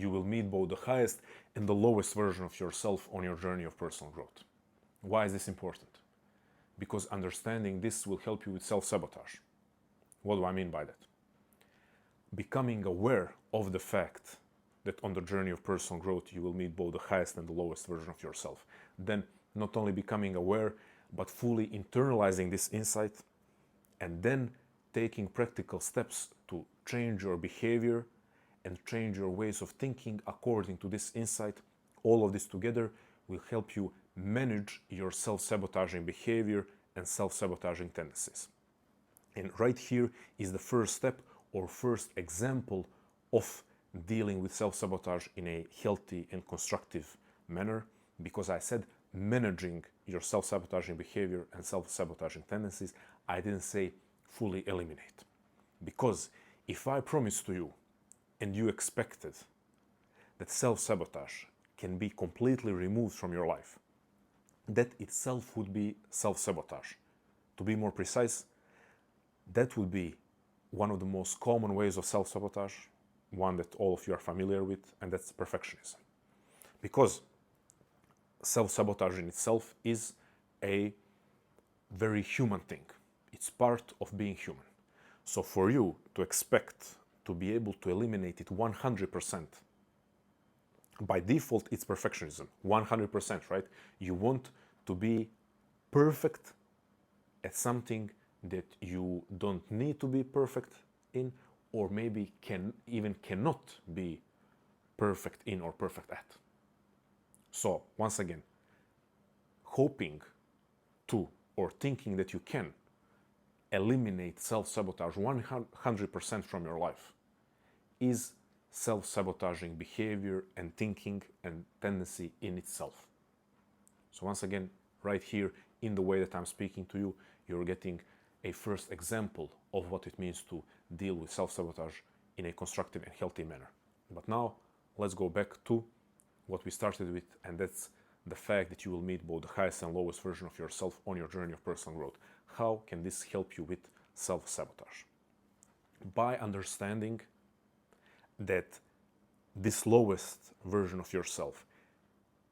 you will meet both the highest and the lowest version of yourself on your journey of personal growth. Why is this important? Because understanding this will help you with self-sabotage. What do I mean by that? Becoming aware of the fact that on the journey of personal growth you will meet both the highest and the lowest version of yourself. Then not only becoming aware, but fully internalizing this insight, and then taking practical steps to change your behavior and change your ways of thinking according to this insight. All of this together will help you manage your self-sabotaging behavior and self-sabotaging tendencies. And right here is the first step or first example of dealing with self-sabotage in a healthy and constructive manner, because I said managing your self-sabotaging behavior and self-sabotaging tendencies. I didn't say fully eliminate. Because if I promise to you and you expected that self-sabotage can be completely removed from your life, that itself would be self-sabotage. To be more precise, that would be one of the most common ways of self-sabotage, one that all of you are familiar with, and that's perfectionism. Because self-sabotage in itself is a very human thing. It's part of being human. So for you to expect to be able to eliminate it 100%, by default it's perfectionism, 100%, right? You want to be perfect at something that you don't need to be perfect in, or maybe cannot be perfect in or perfect at. So once again, hoping to or thinking that you can eliminate self-sabotage 100% from your life is self-sabotaging behavior and thinking and tendency in itself. So once again, right here in the way that I'm speaking to you, you're getting a first example of what it means to deal with self-sabotage in a constructive and healthy manner. But now let's go back to what we started with, and that's the fact that you will meet both the highest and lowest version of yourself on your journey of personal growth. How can this help you with self-sabotage? By understanding that this lowest version of yourself,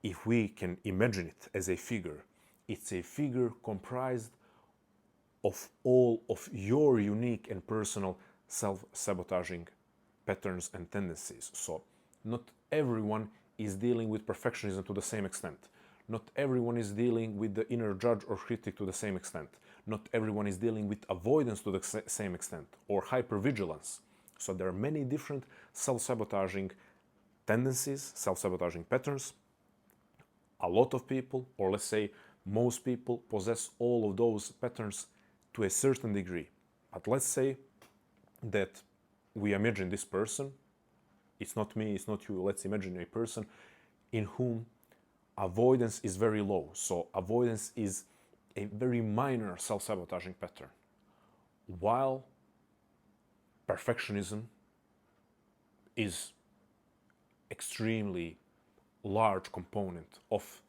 if we can imagine it as a figure, it's a figure comprised of all of your unique and personal self-sabotaging patterns and tendencies. So not everyone is dealing with perfectionism to the same extent. Not everyone is dealing with the inner judge or critic to the same extent. Not everyone is dealing with avoidance to the same extent, or hypervigilance. So there are many different self-sabotaging tendencies, self-sabotaging patterns. A lot of people, or let's say most people, possess all of those patterns to a certain degree. But let's say that we imagine this person, it's not me, it's not you, let's imagine a person in whom avoidance is very low. So avoidance is a very minor self-sabotaging pattern, while perfectionism is extremely large component of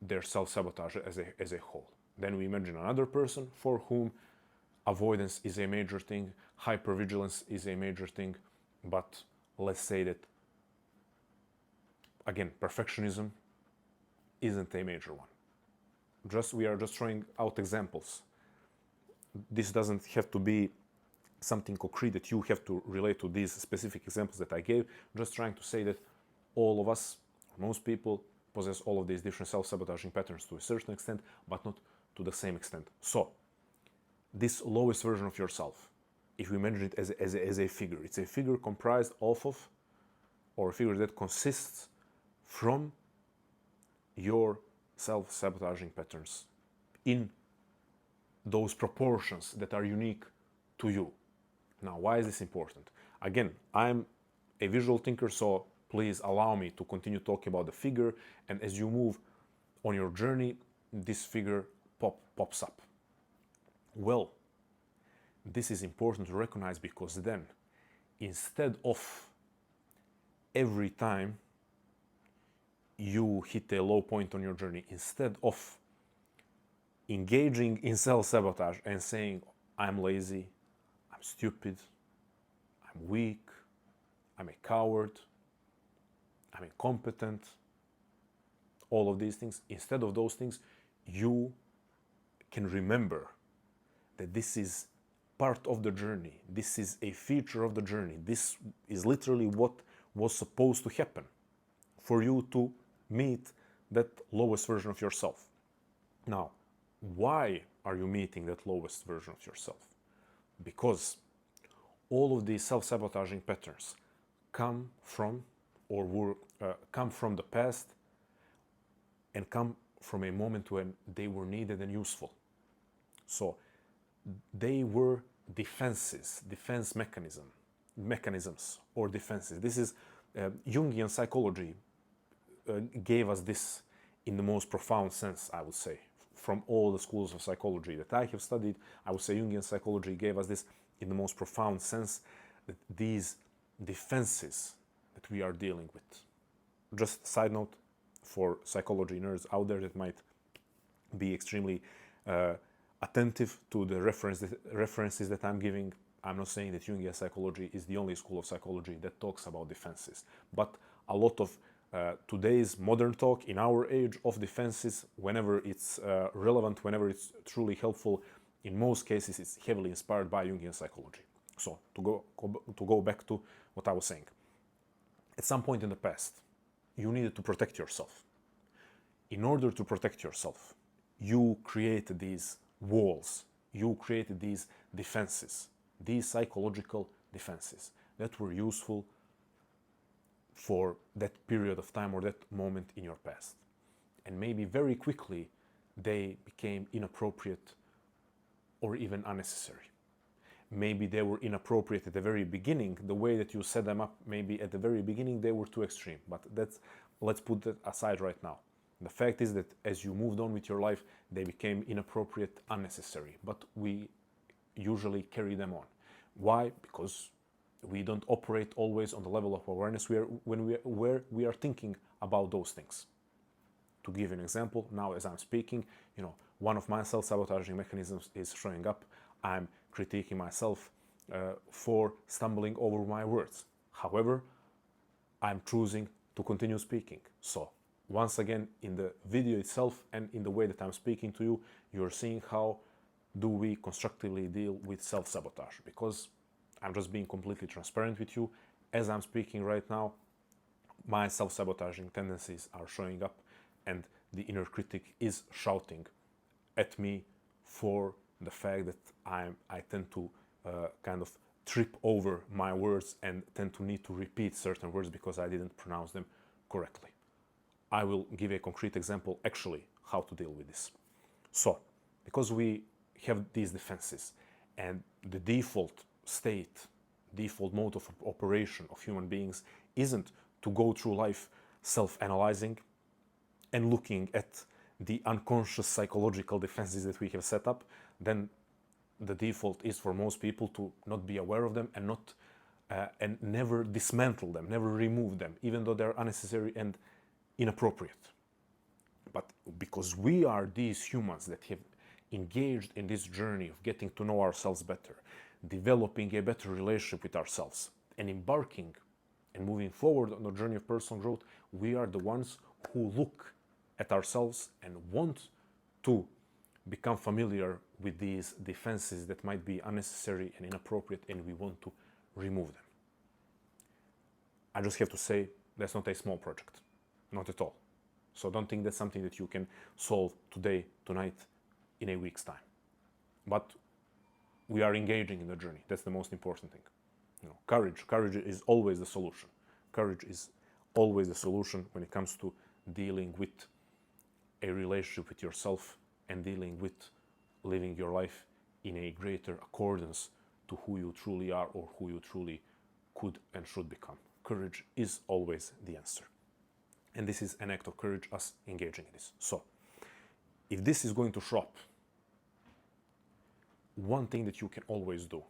their self-sabotage as a whole. Then we imagine another person for whom avoidance is a major thing, hypervigilance is a major thing, but let's say that, again, perfectionism isn't a major one. We are just throwing out examples. This doesn't have to be something concrete that you have to relate to these specific examples that I gave. Just trying to say that all of us, most people, possess all of these different self-sabotaging patterns to a certain extent, but not to the same extent. So, this lowest version of yourself, if we imagine it as a figure, it's a figure comprised of, or a figure that consists from your self-sabotaging patterns in those proportions that are unique to you. Now, why is this important? Again, I'm a visual thinker, so please allow me to continue talking about the figure, and as you move on your journey, this figure pops up. Well, this is important to recognize, because then, instead of every time you hit a low point on your journey, instead of engaging in self-sabotage and saying, I'm lazy, I'm stupid, I'm weak, I'm a coward, competent, all of these things. Instead of those things, you can remember that this is part of the journey. This is a feature of the journey. This is literally what was supposed to happen for you to meet that lowest version of yourself. Now, why are you meeting that lowest version of yourself? Because all of these self-sabotaging patterns come from come from the past and come from a moment when they were needed and useful. So they were defenses, mechanisms or defenses. This is Jungian psychology gave us this in the most profound sense, I would say. From all the schools of psychology that I have studied, I would say Jungian psychology gave us this in the most profound sense, that these defenses that we are dealing with. Just side note for psychology nerds out there that might be extremely attentive to the references that I'm giving. I'm not saying that Jungian psychology is the only school of psychology that talks about defenses, but a lot of today's modern talk in our age of defenses, whenever it's relevant, whenever it's truly helpful, in most cases it's heavily inspired by Jungian psychology. So to go back to what I was saying, at some point in the past, you needed to protect yourself. In order to protect yourself, you created these walls, you created these defenses, these psychological defenses that were useful for that period of time or that moment in your past. And maybe very quickly they became inappropriate or even unnecessary. Maybe they were inappropriate at the very beginning. The way that you set them up, maybe at the very beginning they were too extreme, but let's put that aside right now. The fact is that as you moved on with your life, they became inappropriate, unnecessary, but we usually carry them on. Why? Because we don't operate always on the level of awareness where we are thinking about those things. To give an example, now as I'm speaking, one of my self-sabotaging mechanisms is showing up. I'm critiquing myself for stumbling over my words. However, I'm choosing to continue speaking. So once again, in the video itself and in the way that I'm speaking to you, you're seeing how do we constructively deal with self-sabotage, because I'm just being completely transparent with you. As I'm speaking right now, my self-sabotaging tendencies are showing up and the inner critic is shouting at me for the fact that I tend to kind of trip over my words and tend to need to repeat certain words because I didn't pronounce them correctly. I will give a concrete example actually how to deal with this. So, because we have these defenses and the default state, default mode of operation of human beings isn't to go through life self-analyzing and looking at the unconscious psychological defenses that we have set up, then the default is for most people to not be aware of them and never dismantle them, never remove them, even though they're unnecessary and inappropriate. But because we are these humans that have engaged in this journey of getting to know ourselves better, developing a better relationship with ourselves, and embarking and moving forward on the journey of personal growth, we are the ones who look at ourselves and want to become familiar with these defenses that might be unnecessary and inappropriate, and we want to remove them. I just have to say, that's not a small project. Not at all. So don't think that's something that you can solve today, tonight, in a week's time. But we are engaging in the journey. That's the most important thing. Courage is always the solution. Courage is always the solution when it comes to dealing with a relationship with yourself and dealing with living your life in a greater accordance to who you truly are or who you truly could and should become. Courage is always the answer. And this is an act of courage, us engaging in this. So, if this is going to show up, one thing that you can always do,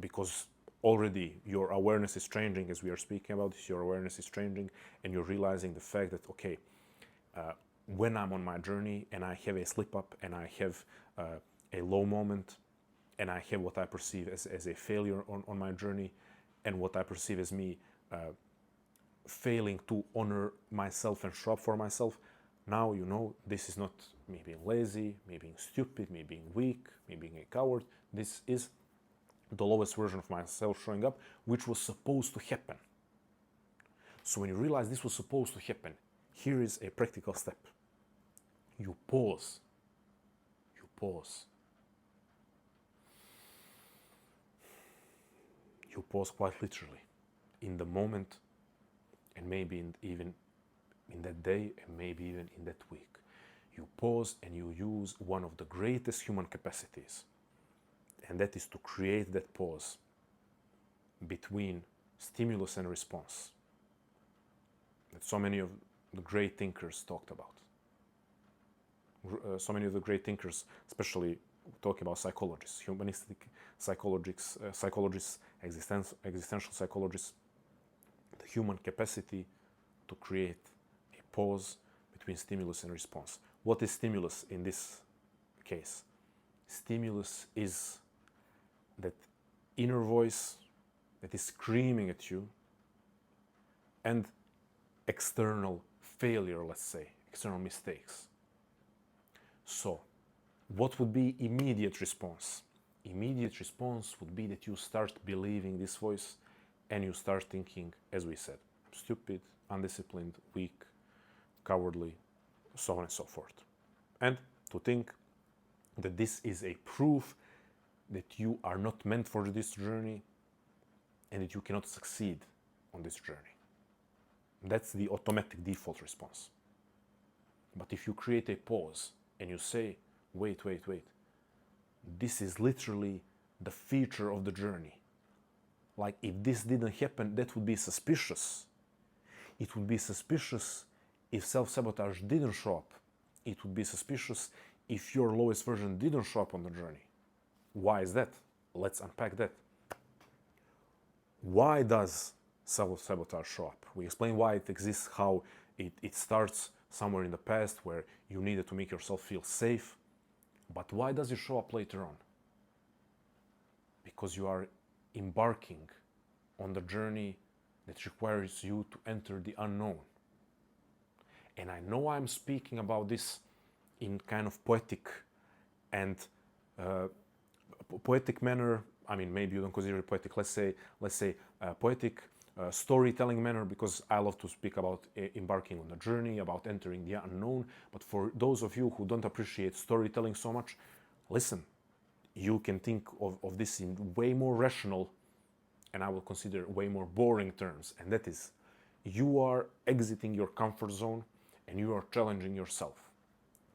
because already your awareness is changing as we are speaking about this, your awareness is changing and you're realizing the fact that, okay, when I'm on my journey and I have a slip up and I have a low moment and I have what I perceive as a failure on my journey and what I perceive as me failing to honor myself and show up for myself, now you know this is not me being lazy, me being stupid, me being weak, me being a coward. This is the lowest version of myself showing up, which was supposed to happen. So when you realize this was supposed to happen, here is a practical step. You pause. You pause. You pause quite literally in the moment, and maybe even in that day, and maybe even in that week. You pause and you use one of the greatest human capacities, and that is to create that pause between stimulus and response that so many of the great thinkers talked about. So many of the great thinkers, especially talking about psychologists, humanistic psychologists, existential psychologists, the human capacity to create a pause between stimulus and response. What is stimulus in this case? Stimulus is that inner voice that is screaming at you, and external failure, let's say, external mistakes. So, what would be immediate response? Immediate response would be that you start believing this voice and you start thinking, as we said, I'm stupid, undisciplined, weak, cowardly, so on and so forth. And to think that this is a proof that you are not meant for this journey and that you cannot succeed on this journey. That's the automatic default response. But if you create a pause and you say, wait, this is literally the feature of the journey. Like, if this didn't happen, that would be suspicious. It would be suspicious if self-sabotage didn't show up. It would be suspicious if your lowest version didn't show up on the journey. Why is that? Let's unpack that. Why does self-sabotage show up? We explain why it exists, how it starts somewhere in the past where you needed to make yourself feel safe. But why does it show up later on? Because you are embarking on the journey that requires you to enter the unknown. And I know I'm speaking about this in kind of poetic and poetic manner. I mean, maybe you don't consider it poetic. Let's say poetic storytelling manner, because I love to speak about embarking on a journey, about entering the unknown. But for those of you who don't appreciate storytelling so much, listen, you can think of this in way more rational, and I will consider way more boring terms. And that is, you are exiting your comfort zone and you are challenging yourself.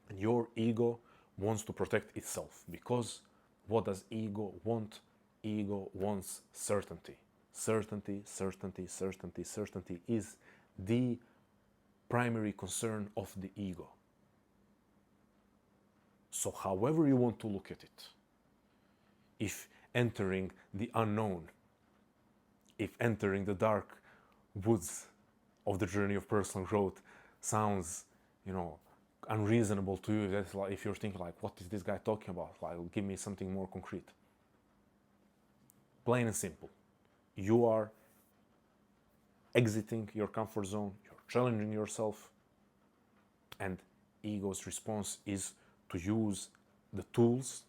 And your ego wants to protect itself, because what does ego want? Ego wants certainty. Certainty is the primary concern of the ego. So however you want to look at it, if entering the unknown, if entering the dark woods of the journey of personal growth sounds, unreasonable to you, that's like, if you're thinking like, what is this guy talking about? Like, give me something more concrete. Plain and simple. You are exiting your comfort zone, you're challenging yourself, and ego's response is to use the tools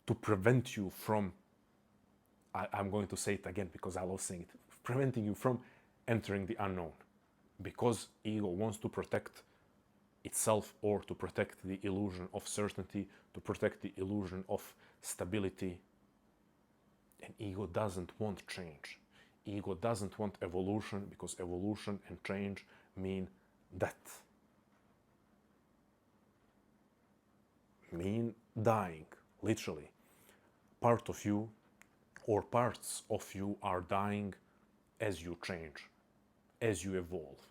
to prevent you from, I'm going to say it again because I love saying it, preventing you from entering the unknown. Because ego wants to protect itself, or to protect the illusion of certainty, to protect the illusion of stability. And ego doesn't want change. Ego doesn't want evolution, because evolution and change mean death. Mean dying, literally. Part of you, or parts of you, are dying as you change, as you evolve.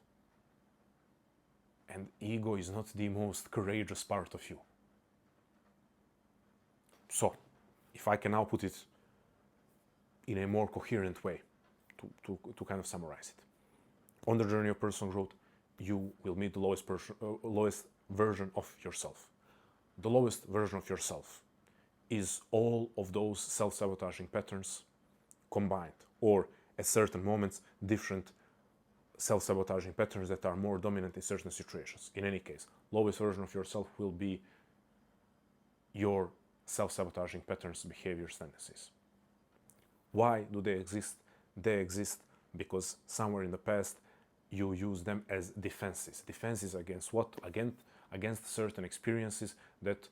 And ego is not the most courageous part of you. So, if I can now put it in a more coherent way, to kind of summarize it. On the journey of personal growth, you will meet the lowest version of yourself. The lowest version of yourself is all of those self-sabotaging patterns combined, or at certain moments, different self-sabotaging patterns that are more dominant in certain situations. In any case, lowest version of yourself will be your self-sabotaging patterns, behaviors, tendencies. Why do they exist? They exist because somewhere in the past you use them as defenses. Defenses against what? Against certain experiences that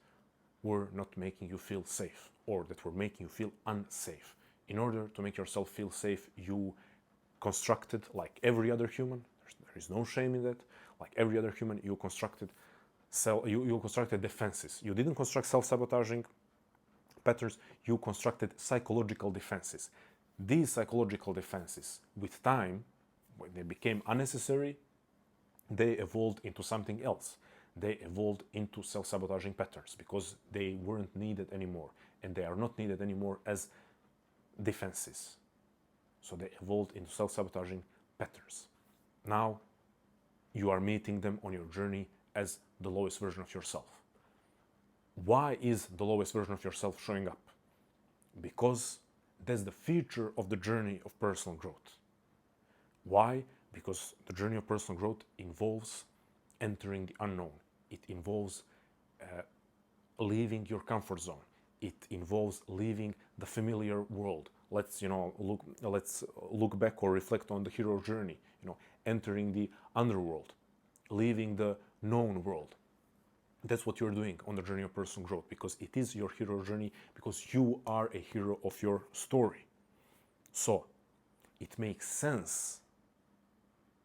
were not making you feel safe or that were making you feel unsafe. In order to make yourself feel safe, you constructed, like every other human, there is no shame in that, like every other human, you constructed defenses. You didn't construct self-sabotaging patterns, you constructed psychological defenses. These psychological defenses, with time, when they became unnecessary, they evolved into something else. They evolved into self-sabotaging patterns because they weren't needed anymore, and they are not needed anymore as defenses. So they evolved into self-sabotaging patterns. Now you are meeting them on your journey as the lowest version of yourself. Why is the lowest version of yourself showing up? Because that's the feature of the journey of personal growth. Why? Because the journey of personal growth involves entering the unknown. It involves leaving your comfort zone. It involves leaving the familiar world. Let's look back or reflect on the hero journey. Entering the underworld, leaving the known world. That's what you're doing on the journey of personal growth, because it is your hero journey, because you are a hero of your story. So it makes sense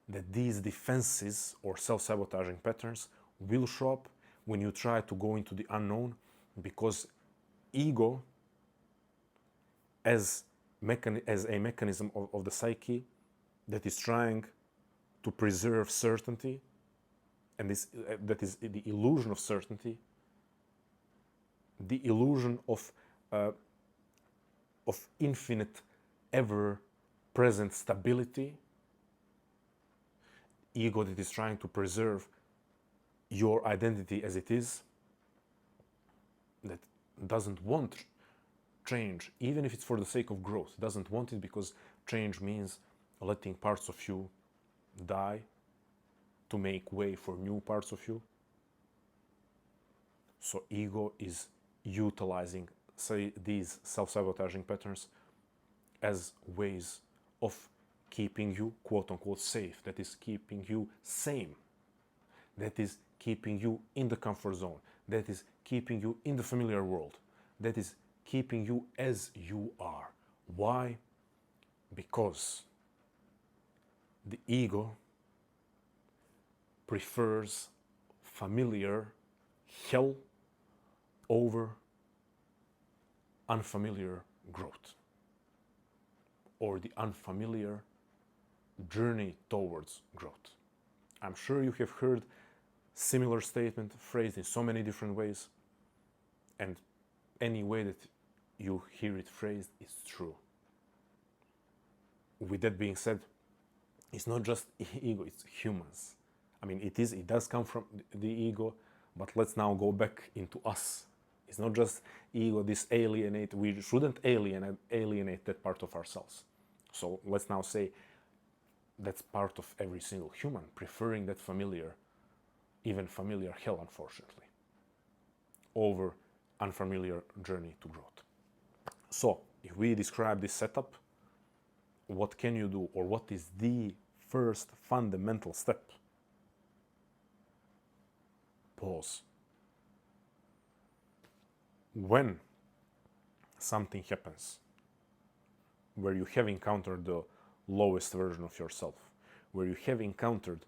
that these defenses or self-sabotaging patterns will show up when you try to go into the unknown, because ego, as a mechanism of the psyche that is trying to preserve certainty, and that is the illusion of certainty, the illusion of infinite, ever-present stability, ego that is trying to preserve your identity as it is, that doesn't want change, even if it's for the sake of growth, doesn't want it because change means letting parts of you die to make way for new parts of you. So ego is utilizing, say, these self-sabotaging patterns as ways of keeping you, quote-unquote, safe, that is keeping you sane, that is keeping you in the comfort zone, that is keeping you in the familiar world, that is keeping you as you are. Why? Because the ego prefers familiar hell over unfamiliar growth, or the unfamiliar journey towards growth. I'm sure you have heard similar statement phrased in so many different ways, and any way that you hear it phrased is true. With that being said, it's not just ego, it's humans. I mean, it does come from the ego, but let's now go back into us. It's not just ego, this alienate. We shouldn't alienate that part of ourselves. So let's now say that's part of every single human, preferring that familiar, even familiar hell, unfortunately, over unfamiliar journey to growth. So if we describe this setup, what can you do, or what is the first fundamental step? Pause. When something happens where you have encountered the lowest version of yourself, where you have encountered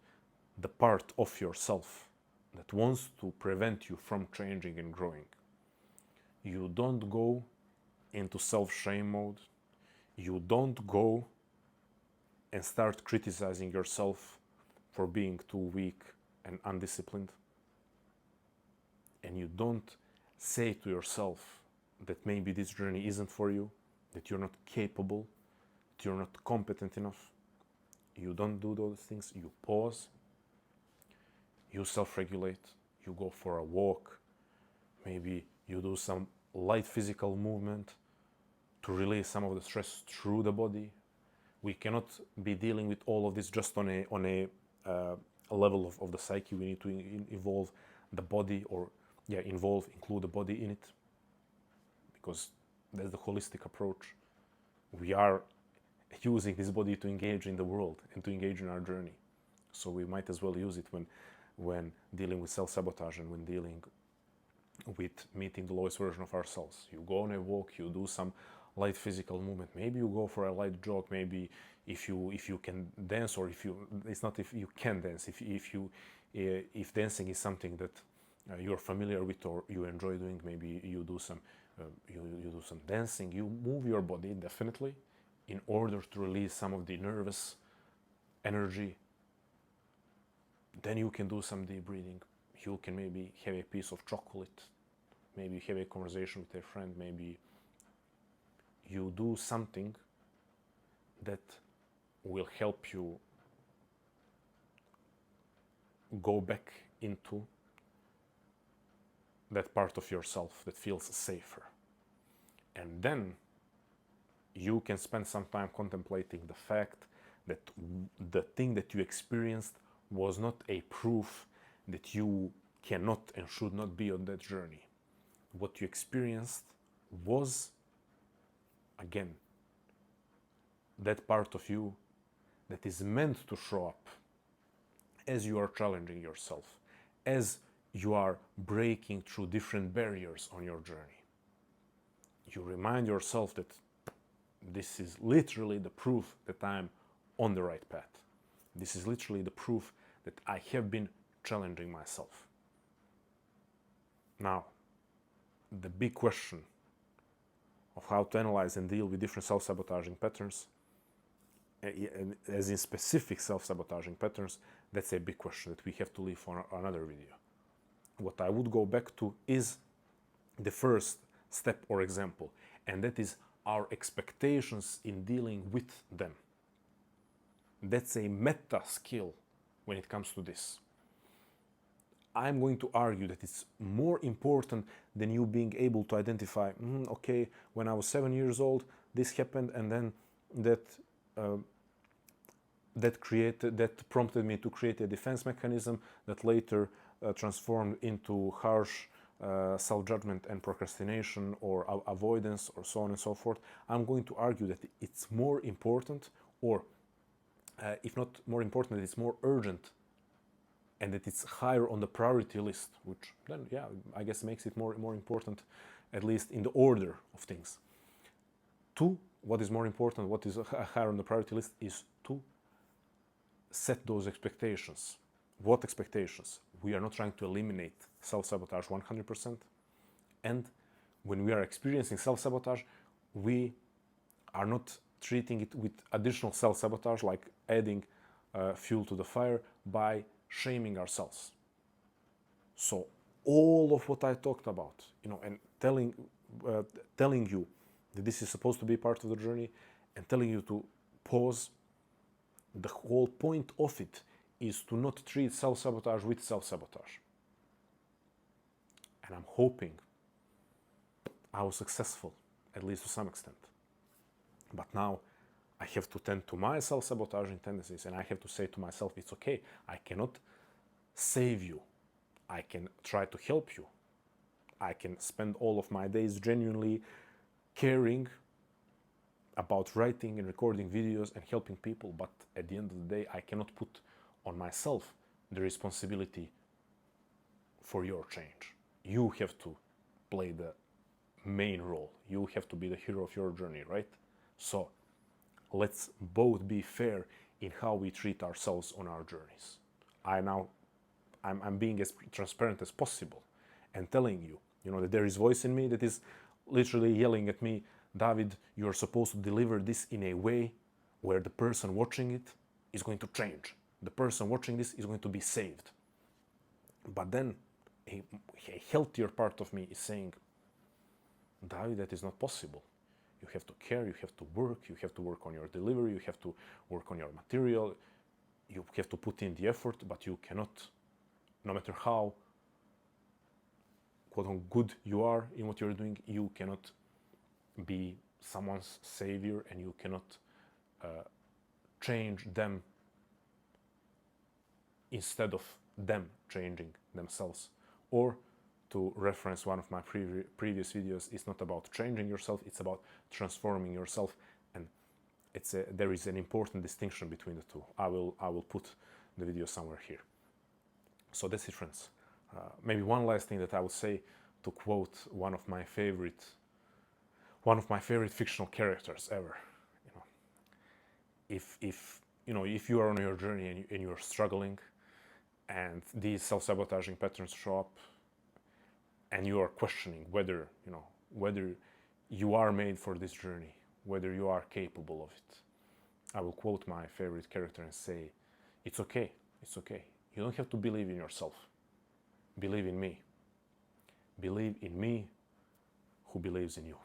the part of yourself that wants to prevent you from changing and growing, you don't go into self-shame mode. You don't go and start criticizing yourself for being too weak and undisciplined. And you don't say to yourself that maybe this journey isn't for you, that you're not capable, that you're not competent enough. You don't do those things. You pause, you self-regulate, you go for a walk, maybe you do some light physical movement to release some of the stress through the body. We cannot be dealing with all of this just on a level of the psyche. We need to involve the body, or include the body in it, because that's the holistic approach. We are using this body to engage in the world and to engage in our journey. So we might as well use it when dealing with self-sabotage and when dealing with meeting the lowest version of ourselves. You go on a walk, you do some light physical movement, maybe you go for a light jog, maybe if you can dance, or it's not if you can dance, if dancing is something that you're familiar with or you enjoy doing, maybe you do some dancing. You move your body definitely in order to release some of the nervous energy. Then you can do some deep breathing. You can maybe have a piece of chocolate, maybe have a conversation with a friend, maybe you do something that will help you go back into that part of yourself that feels safer. And then you can spend some time contemplating the fact that the thing that you experienced was not a proof that you cannot and should not be on that journey. What you experienced was, again, that part of you that is meant to show up as you are challenging yourself, as you are breaking through different barriers on your journey. You remind yourself that this is literally the proof that I'm on the right path. This is literally the proof that I have been challenging myself. Now, the big question of how to analyze and deal with different self-sabotaging patterns, as in specific self-sabotaging patterns, that's a big question that we have to leave for another video. What I would go back to is the first step or example, and that is our expectations in dealing with them. That's a meta skill when it comes to this. I'm going to argue that it's more important than you being able to identify, okay, when I was 7 years old, this happened, and then that prompted me to create a defense mechanism that later transformed into harsh self-judgment and procrastination or avoidance, or so on and so forth. I'm going to argue that it's more important, or if not more important, that it's more urgent, and that it's higher on the priority list, which then, I guess makes it more important, at least in the order of things. What is more important, what is higher on the priority list, is to set those expectations. What expectations? We are not trying to eliminate self-sabotage 100%. And when we are experiencing self-sabotage, we are not treating it with additional self-sabotage, like adding fuel to the fire by shaming ourselves. So all of what I talked about, and telling you that this is supposed to be part of the journey, and telling you to pause, the whole point of it is to not treat self-sabotage with self-sabotage. And I'm hoping I was successful, at least to some extent. But now I have to tend to my self-sabotaging tendencies, and I have to say to myself, it's okay, I cannot save you. I can try to help you. I can spend all of my days genuinely caring about writing and recording videos and helping people, but at the end of the day, I cannot put on myself the responsibility for your change. You have to play the main role. You have to be the hero of your journey, right? So let's both be fair in how we treat ourselves on our journeys. I'm being as transparent as possible and telling you, that there is voice in me that is literally yelling at me, David, you're supposed to deliver this in a way where the person watching it is going to change. The person watching this is going to be saved. But then a healthier part of me is saying, David, that is not possible. You have to care, you have to work on your delivery, you have to work on your material, you have to put in the effort, but you cannot, no matter how quote-unquote good you are in what you're doing, you cannot be someone's savior, and you cannot change them instead of them changing themselves. Or, to reference one of my previous videos, it's not about changing yourself, it's about transforming yourself. And there is an important distinction between the two. I will put the video somewhere here. So that's it, friends. Maybe one last thing that I would say, to quote one of my favorite fictional characters ever. If you are on your journey and you are struggling, and these self-sabotaging patterns show up, and you are questioning whether you are made for this journey, whether you are capable of it, I will quote my favorite character and say, it's okay. You don't have to believe in yourself. Believe in me. Believe in me who believes in you.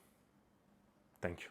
Thank you.